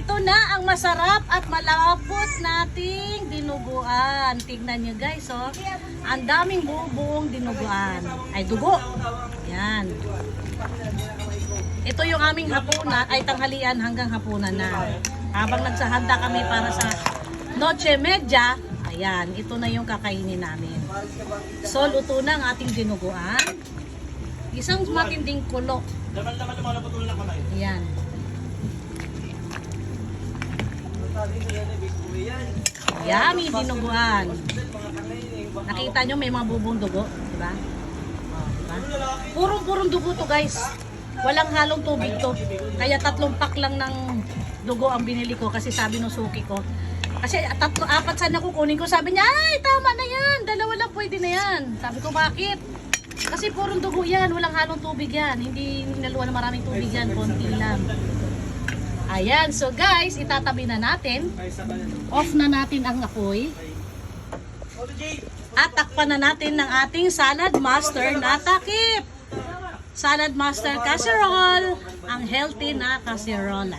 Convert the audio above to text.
ito na ang masarap at malapot nating dinuguan. Tignan nyo guys, oh. Ang daming buong dinuguan. Ay, dugo. Yan. Ito yung aming hapunan, ay tanghalian hanggang hapunan na. Habang nagsahanda kami para sa Noche Media, ayan, ito na yung kakainin namin. So, luto na ang ating dinuguan. Isang matinding kulo. Ayan. Yummy dinuguan. Nakita nyo may mga bubong dugo, diba? Diba? Purong dugo to guys. Walang halong tubig to. Kaya 3 pack lang ng dugo ang binili ko kasi sabi ng suki ko. Kasi 4 sana kukunin ko. Sabi niya, ay tama na yan. 2 lang pwede na yan. Sabi ko, bakit? Kasi purong dugo yan. Walang halong tubig yan. Hindi naluwa na maraming tubig yan. Konti lang. Ayan. So guys, itatabi na natin. Off na natin ang apoy. At takpan na natin ng ating salad master na takip. Salad master casserole. Ang healthy na casserole.